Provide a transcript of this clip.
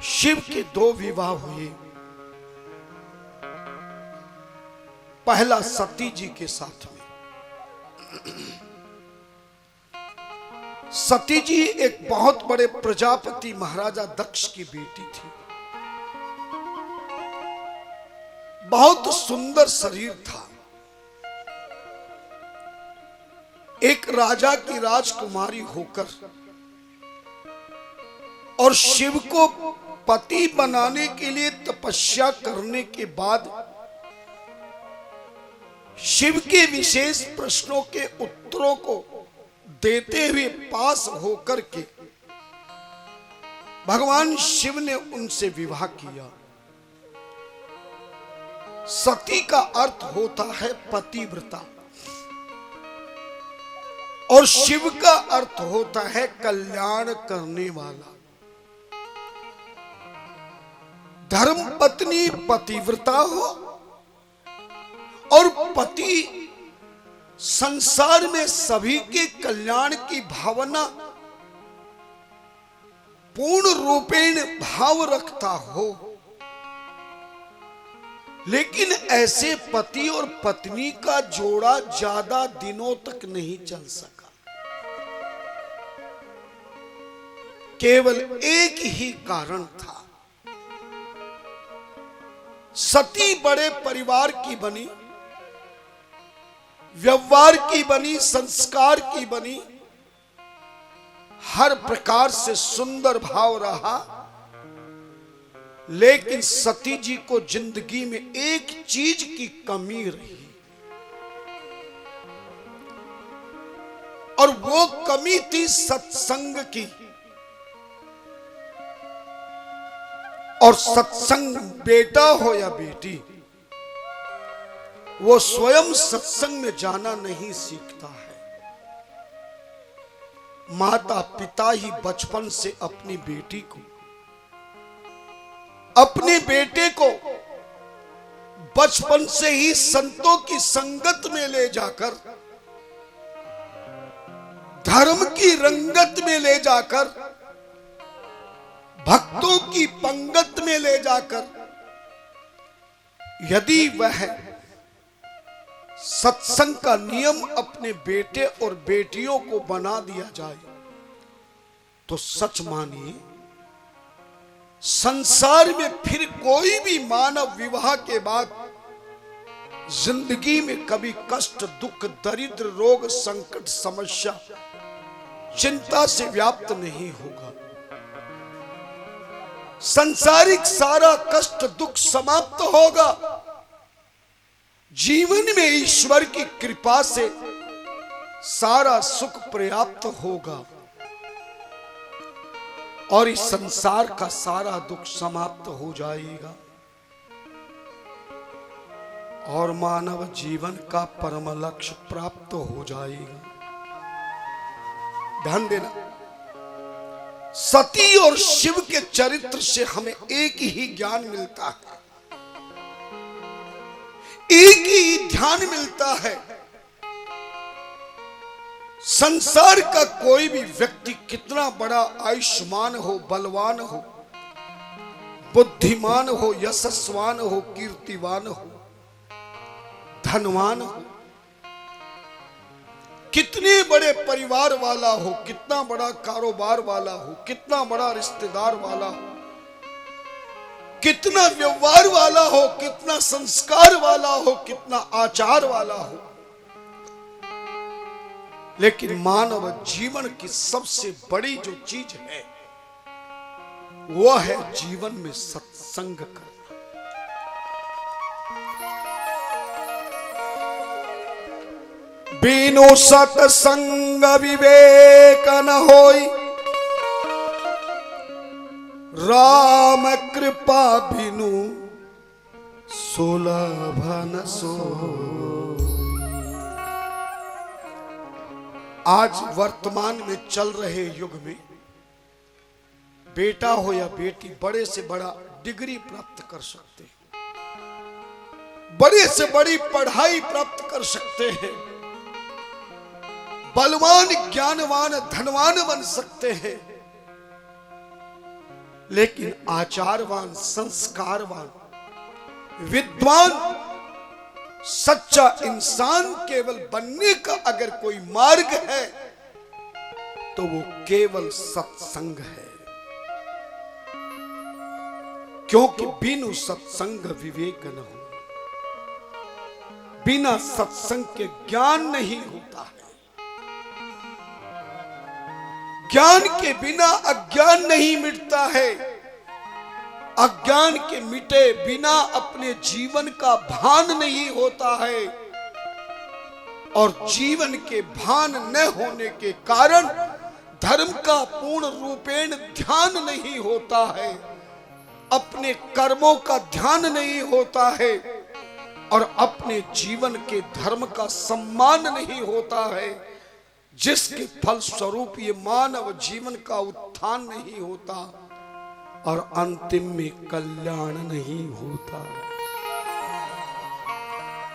शिव के दो विवाह हुए। पहला सती जी के साथ में। सती जी एक बहुत बड़े प्रजापति महाराजा दक्ष की बेटी थी। बहुत सुंदर शरीर था। एक राजा की राजकुमारी होकर और शिव को पति बनाने के लिए तपस्या करने के बाद शिव के विशेष प्रश्नों के उत्तरों को देते हुए पास होकर के भगवान शिव ने उनसे विवाह किया। सती का अर्थ होता है पतिव्रता और शिव का अर्थ होता है कल्याण करने वाला। धर्म पत्नी पतिव्रता हो और पति संसार में सभी के कल्याण की भावना पूर्ण रूपेण भाव रखता हो, लेकिन ऐसे पति और पत्नी का जोड़ा ज्यादा दिनों तक नहीं चल सका। केवल एक ही कारण था। सती बड़े परिवार की बनी, व्यवहार की बनी, संस्कार की बनी, हर प्रकार से सुंदर भाव रहा, लेकिन सती जी को जिंदगी में एक चीज की कमी रही और वो कमी थी सत्संग की। और सत्संग बेटा हो या बेटी, वो स्वयं सत्संग में जाना नहीं सीखता है। माता पिता ही बचपन से अपनी बेटी को, अपने बेटे को बचपन से ही संतों की संगत में ले जाकर, धर्म की रंगत में ले जाकर, भक्तों की पंगत में ले जाकर, यदि वह सत्संग का नियम अपने बेटे और बेटियों को बना दिया जाए तो सच मानिए संसार में फिर कोई भी मानव विवाह के बाद जिंदगी में कभी कष्ट, दुख, दरिद्र, रोग, संकट, समस्या, चिंता से व्याप्त नहीं होगा। संसारिक सारा कष्ट दुख समाप्त होगा। जीवन में ईश्वर की कृपा से सारा सुख पर्याप्त होगा और इस संसार का सारा दुख समाप्त हो जाएगा और मानव जीवन का परम लक्ष्य प्राप्त हो जाएगा। ध्यान देना, सती और शिव के चरित्र से हमें एक ही ज्ञान मिलता है, एक ही ध्यान मिलता है। संसार का कोई भी व्यक्ति कितना बड़ा आयुष्मान हो, बलवान हो, बुद्धिमान हो, यशस्वान हो, कीर्तिवान हो, धनवान हो, कितने बड़े परिवार वाला हो, कितना बड़ा कारोबार वाला हो, कितना बड़ा रिश्तेदार वाला हो, कितना व्यवहार वाला हो, कितना संस्कार वाला हो, कितना आचार वाला हो, लेकिन मानव जीवन की सबसे बड़ी जो चीज है वो है जीवन में सत्संग करना। बिनु सत्संग विवेक न होई, राम कृपा बिनु सुलभ न सोई। आज वर्तमान में चल रहे युग में बेटा हो या बेटी बड़े से बड़ा डिग्री प्राप्त कर सकते हैं, बड़े से बड़ी पढ़ाई प्राप्त कर सकते हैं, बलवान, ज्ञानवान, धनवान बन सकते हैं, लेकिन आचारवान, संस्कारवान, विद्वान, सच्चा इंसान केवल बनने का अगर कोई मार्ग है तो वो केवल सत्संग है। क्योंकि बिनु सत्संग विवेक न हो, बिना सत्संग के ज्ञान नहीं होता है। ज्ञान के बिना अज्ञान नहीं मिटता है। अज्ञान के मिटे बिना अपने जीवन का भान नहीं होता है। और जीवन के भान न होने के कारण धर्म का पूर्ण रूपेण ध्यान नहीं होता है, अपने कर्मों का ध्यान नहीं होता है और अपने जीवन के धर्म का सम्मान नहीं होता है, जिसके फल स्वरूप ये मानव जीवन का उत्थान नहीं होता और अंतिम में कल्याण नहीं होता।